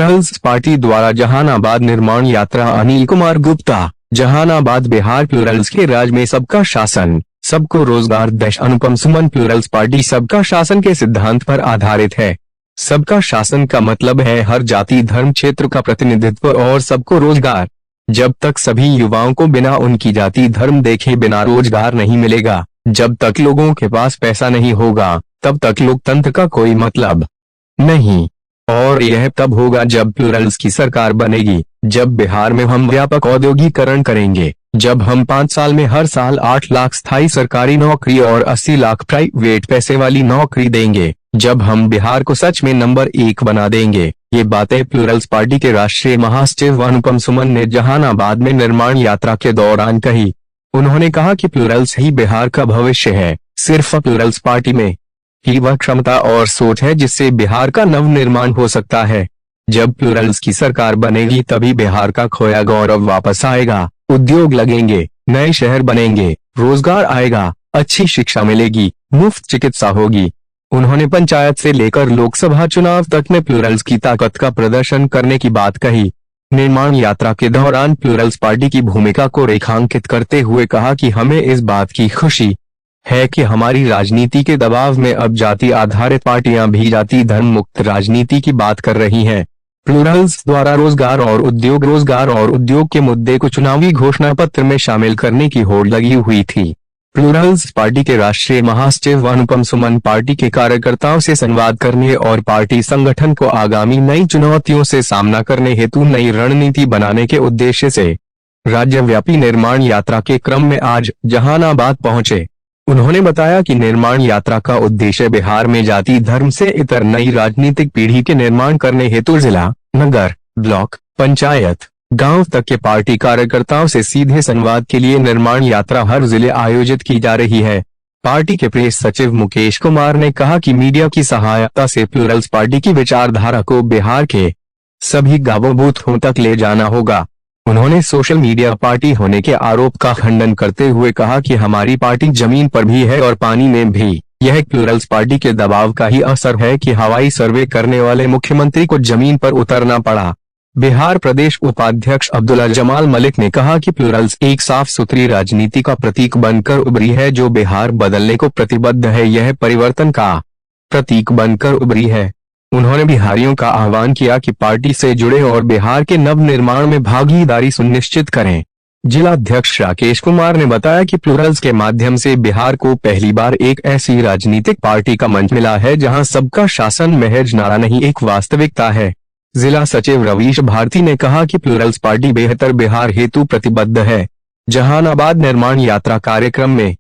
Plurals party द्वारा जहानाबाद निर्माण यात्रा। अनिल कुमार गुप्ता, जहानाबाद बिहार। प्लूरल्स के राज में सबका शासन, सबको रोजगार। देश। अनुपम सुमन। प्लूरल्स पार्टी सबका शासन के सिद्धांत पर आधारित है। सबका शासन का मतलब है हर जाति, धर्म, क्षेत्र का प्रतिनिधित्व और सबको रोजगार। जब तक सभी युवाओं को बिना उनकी जाति धर्म देखे बिना रोजगार नहीं मिलेगा, जब तक लोगों के पास पैसा नहीं होगा, तब तक लोकतंत्र का कोई मतलब नहीं। और यह तब होगा जब प्लूरल्स की सरकार बनेगी, जब बिहार में हम व्यापक औद्योगिकरण करेंगे, जब हम 5 साल में हर साल 8 लाख स्थायी सरकारी नौकरी और 80 लाख प्राइवेट पैसे वाली नौकरी देंगे, जब हम बिहार को सच में नंबर 1 बना देंगे। ये बातें प्लूरल्स पार्टी के राष्ट्रीय महासचिव अनुपम सुमन ने जहानाबाद में निर्माण यात्रा के दौरान कही। उन्होंने कहा कि प्लूरल्स ही बिहार का भविष्य है। सिर्फ प्लूरल्स पार्टी में ही वह क्षमता और सोच है जिससे बिहार का नव निर्माण हो सकता है। जब प्लूरल्स की सरकार बनेगी तभी बिहार का खोया गौरव वापस आएगा, उद्योग लगेंगे, नए शहर बनेंगे, रोजगार आएगा, अच्छी शिक्षा मिलेगी, मुफ्त चिकित्सा होगी। उन्होंने पंचायत से लेकर लोकसभा चुनाव तक में प्लूरल्स की ताकत का प्रदर्शन करने की बात कही। निर्माण यात्रा के दौरान प्लूरल्स पार्टी की भूमिका को रेखांकित करते हुए कहा कि हमें इस बात की खुशी है कि हमारी राजनीति के दबाव में अब जाति आधारित पार्टियां भी जाति धर्म मुक्त राजनीति की बात कर रही हैं। प्लूरल्स द्वारा रोजगार और उद्योग के मुद्दे को चुनावी घोषणा पत्र में शामिल करने की होड़ लगी हुई थी। प्लूरल्स पार्टी के राष्ट्रीय महासचिव अनुपम सुमन पार्टी के कार्यकर्ताओं से संवाद करने और पार्टी संगठन को आगामी नई चुनौतियों से सामना करने हेतु नई रणनीति बनाने के उद्देश्य से राज्यव्यापी निर्माण यात्रा के क्रम में आज जहानाबाद पहुंचे। उन्होंने बताया कि निर्माण यात्रा का उद्देश्य बिहार में जाति धर्म से इतर नई राजनीतिक पीढ़ी के निर्माण करने हेतु जिला, नगर, ब्लॉक, पंचायत, गांव तक के पार्टी कार्यकर्ताओं से सीधे संवाद के लिए निर्माण यात्रा हर जिले आयोजित की जा रही है। पार्टी के प्रेस सचिव मुकेश कुमार ने कहा कि मीडिया की सहायता से प्लूरल्स पार्टी की विचारधारा को बिहार के सभी गांवों बूथों तक ले जाना होगा। उन्होंने सोशल मीडिया पार्टी होने के आरोप का खंडन करते हुए कहा कि हमारी पार्टी जमीन पर भी है और पानी में भी। यह प्लूरल्स पार्टी के दबाव का ही असर है कि हवाई सर्वे करने वाले मुख्यमंत्री को जमीन पर उतरना पड़ा। बिहार प्रदेश उपाध्यक्ष अब्दुल्ला जमाल मलिक ने कहा कि प्लूरल्स एक साफ सुथरी राजनीति का प्रतीक बनकर उभरी है जो बिहार बदलने को प्रतिबद्ध है। यह परिवर्तन का प्रतीक बनकर उभरी है। उन्होंने बिहारियों का आह्वान किया कि पार्टी से जुड़े और बिहार के नव निर्माण में भागीदारी सुनिश्चित करें। जिलाध्यक्ष राकेश कुमार ने बताया कि प्लूरल्स के माध्यम से बिहार को पहली बार एक ऐसी राजनीतिक पार्टी का मंच मिला है जहां सबका शासन महज नारा नहीं एक वास्तविकता है। जिला सचिव रवीश भारती ने कहा कि प्लूरल्स पार्टी बेहतर बिहार हेतु प्रतिबद्ध है। जहानाबाद निर्माण यात्रा कार्यक्रम में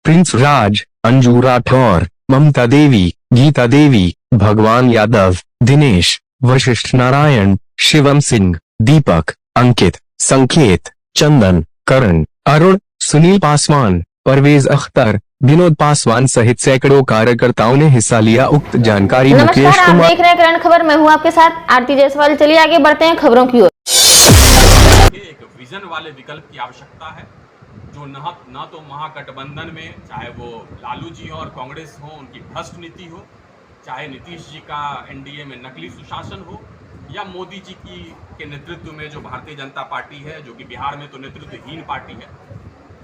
प्रिंस राज, अंजू राठौर, ममता देवी, गीता देवी, भगवान यादव, दिनेश, वशिष्ठ नारायण, शिवम सिंह, दीपक, अंकित, संकेत, चंदन, करण, अरुण, सुनील पासवान, परवेज अख्तर, विनोद पासवान सहित सैकड़ों कार्यकर्ताओं ने हिस्सा लिया। उक्त जानकारी मुकेश कुमार। आप देख रहे हैं करंट खबर, मैं हूं आपके साथ आरती जायसवाल। चलिए आगे बढ़ते हैं खबरों की ओर। एक विजन वाले विकल्प की आवश्यकता है जो न तो महागठबंधन में चाहे वो लालू जी हो और कांग्रेस हो उनकी भ्रष्ट नीति हो, चाहे नीतीश जी का एनडीए में नकली सुशासन हो, या मोदी जी के नेतृत्व में जो भारतीय जनता पार्टी है जो कि बिहार में तो नेतृत्वहीन पार्टी है,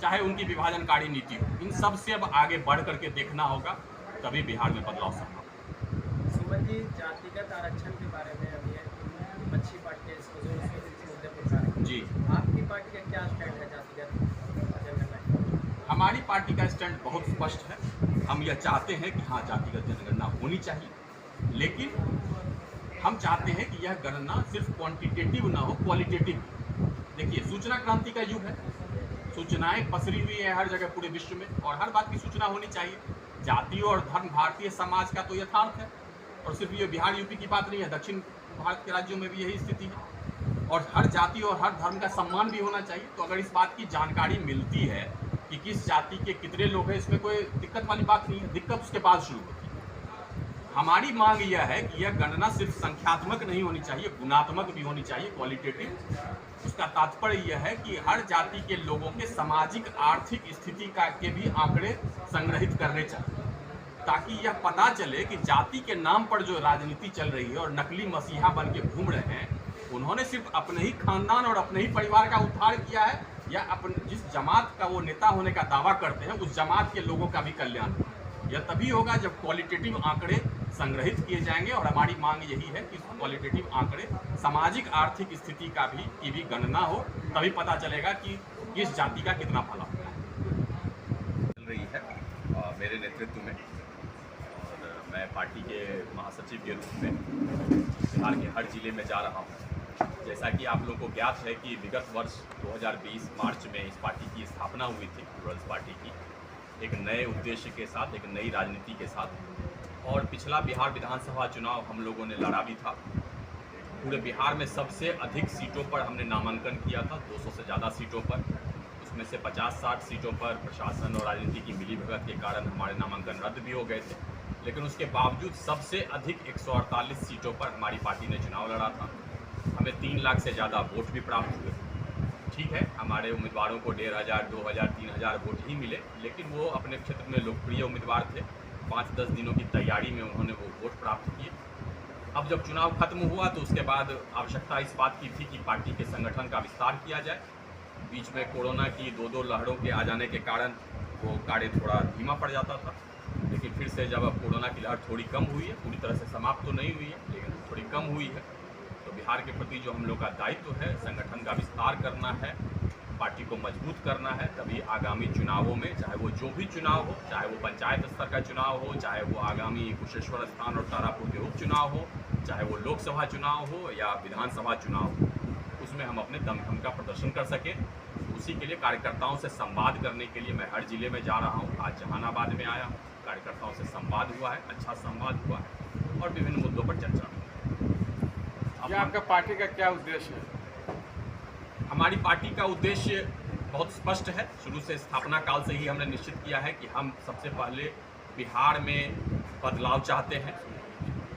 चाहे उनकी विभाजनकारी नीति हो, इन सब से अब आगे बढ़ करके देखना होगा, तभी बिहार में बदलाव संभव। सुमन जी, जातिगत आरक्षण के बारे में अभी अच्छी पार्टी जी, आपकी पार्टी का क्या स्टैंड है जातिगत जनगणना? हमारी पार्टी का स्टैंड बहुत स्पष्ट है। हम यह चाहते हैं कि हाँ, जातिगत जनगणना होनी चाहिए, लेकिन हम चाहते हैं कि यह गणना सिर्फ क्वांटिटेटिव ना हो, क्वालिटेटिव। देखिए, सूचना क्रांति का युग है, सूचनाएं पसरी हुई है हर जगह पूरे विश्व में और हर बात की सूचना होनी चाहिए। जाति और धर्म भारतीय समाज का तो यथार्थ है और सिर्फ ये बिहार यूपी की बात नहीं है, दक्षिण भारत के राज्यों में भी यही स्थिति है और हर जाति और हर धर्म का सम्मान भी होना चाहिए। तो अगर इस बात की जानकारी मिलती है कि किस जाति के कितने लोग हैं, इसमें कोई दिक्कत वाली बात नहीं है, दिक्कत उसके बाद शुरू होती है। हमारी मांग यह है कि यह गणना सिर्फ संख्यात्मक नहीं होनी चाहिए, गुणात्मक भी होनी चाहिए, क्वालिटेटिव। उसका तात्पर्य यह है कि हर जाति के लोगों के सामाजिक आर्थिक स्थिति के भी आंकड़े संग्रहित करने चाहिए, ताकि यह पता चले कि जाति के नाम पर जो राजनीति चल रही है और नकली मसीहा बन के घूम रहे हैं उन्होंने सिर्फ अपने ही खानदान और अपने ही परिवार का उद्धार किया है, या अपने जिस जमात का वो नेता होने का दावा करते हैं उस जमात के लोगों का भी कल्याण होगा। यह तभी होगा जब क्वालिटेटिव आंकड़े संग्रहित किए जाएंगे, और हमारी मांग यही है कि क्वालिटेटिव आंकड़े सामाजिक आर्थिक स्थिति की भी गणना हो, तभी पता चलेगा कि किस जाति का कितना भला होता है। चल रही है मेरे नेतृत्व में, और मैं पार्टी के महासचिव के रूप में बिहार के हर जिले में जा रहा हूँ। जैसा कि आप लोगों को ज्ञात है कि विगत वर्ष 2020 मार्च में इस पार्टी की स्थापना हुई थी, प्लुरल्स पार्टी की, एक नए उद्देश्य के साथ, एक नई राजनीति के साथ। और पिछला बिहार विधानसभा चुनाव हम लोगों ने लड़ा भी था। पूरे बिहार में सबसे अधिक सीटों पर हमने नामांकन किया था, 200 से ज़्यादा सीटों पर। उसमें से 50-60 सीटों पर प्रशासन और राजनीति की मिलीभगत के कारण हमारे नामांकन रद्द भी हो गए थे। लेकिन उसके बावजूद सबसे अधिक 148 सीटों पर हमारी पार्टी ने चुनाव लड़ा था। हमें 3 लाख से ज़्यादा वोट भी प्राप्त हुए। ठीक है, हमारे उम्मीदवारों को 1500, 2000, 3000 वोट ही मिले, लेकिन वो अपने क्षेत्र में लोकप्रिय उम्मीदवार थे। 5-10 दिनों की तैयारी में उन्होंने वो वोट प्राप्त किए। अब जब चुनाव खत्म हुआ तो उसके बाद आवश्यकता इस बात की थी कि पार्टी के संगठन का विस्तार किया जाए। बीच में कोरोना की 2-2 लहरों के आ जाने के कारण वो कार्य थोड़ा धीमा पड़ जाता था। लेकिन फिर से जब अब कोरोना की लहर थोड़ी कम हुई है, पूरी तरह से समाप्त तो नहीं हुई है, लेकिन थोड़ी कम हुई है, तो बिहार के प्रति जो हम लोग का दायित्व है, संगठन का विस्तार करना है, पार्टी को मजबूत करना है। तभी आगामी चुनावों में, चाहे वो जो भी चुनाव हो, चाहे वो पंचायत स्तर का चुनाव हो, चाहे वो आगामी कुशेश्वर स्थान और तारापुर के उपचुनाव हो, चाहे वो लोकसभा चुनाव हो या विधानसभा चुनाव हो, उसमें हम अपने दमखम का प्रदर्शन कर सकें। उसी के लिए कार्यकर्ताओं से संवाद करने के लिए मैं हर जिले में जा रहा हूँ। आज जहानाबाद में आया हूँ, कार्यकर्ताओं से संवाद हुआ है, अच्छा संवाद हुआ है, और विभिन्न मुद्दों पर चर्चा हुई। आपका पार्टी का क्या उद्देश्य है? हमारी पार्टी का उद्देश्य बहुत स्पष्ट है। शुरू से स्थापना काल से ही हमने निश्चित किया है कि हम सबसे पहले बिहार में बदलाव चाहते हैं,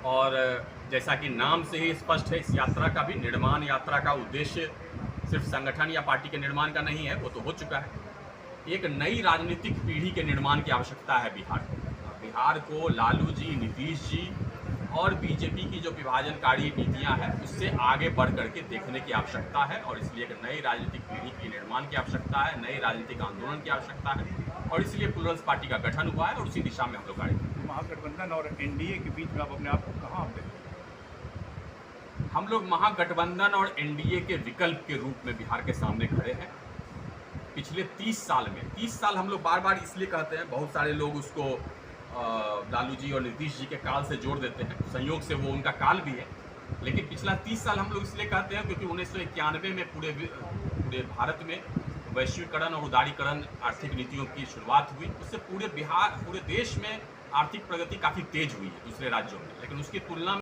और जैसा कि नाम से ही स्पष्ट है, इस यात्रा का भी, निर्माण यात्रा का उद्देश्य सिर्फ संगठन या पार्टी के निर्माण का नहीं है, वो तो हो चुका है। एक नई राजनीतिक पीढ़ी के निर्माण की आवश्यकता है बिहार को। बिहार को लालू जी, नीतीश जी और बीजेपी की जो विभाजनकारी नीतियां हैं, उससे आगे बढ़ करके देखने की आवश्यकता है, और इसलिए एक नई राजनीतिक पीढ़ी के निर्माण की आवश्यकता है, नए राजनीतिक आंदोलन की आवश्यकता है, और इसलिए प्लुरल्स पार्टी का गठन हुआ है, और उसी दिशा में हम लोग कार्य करते हैं। महागठबंधन और एनडीए के बीच में आप अपने आप को कहाँ देखते हैं? हम लोग महागठबंधन और एनडीए के विकल्प के रूप में बिहार के सामने खड़े हैं। पिछले 30 साल में, 30 साल हम लोग बार बार इसलिए कहते हैं, बहुत सारे लोग उसको लालू जी और नीतीश जी के काल से जोड़ देते हैं, संयोग से वो उनका काल भी है, लेकिन पिछला 30 साल हम लोग इसलिए कहते हैं क्योंकि 1991 में पूरे भारत में वैश्वीकरण और उदारीकरण आर्थिक नीतियों की शुरुआत हुई। उससे पूरे देश में आर्थिक प्रगति काफ़ी तेज हुई है दूसरे राज्यों में, लेकिन उसकी तुलना में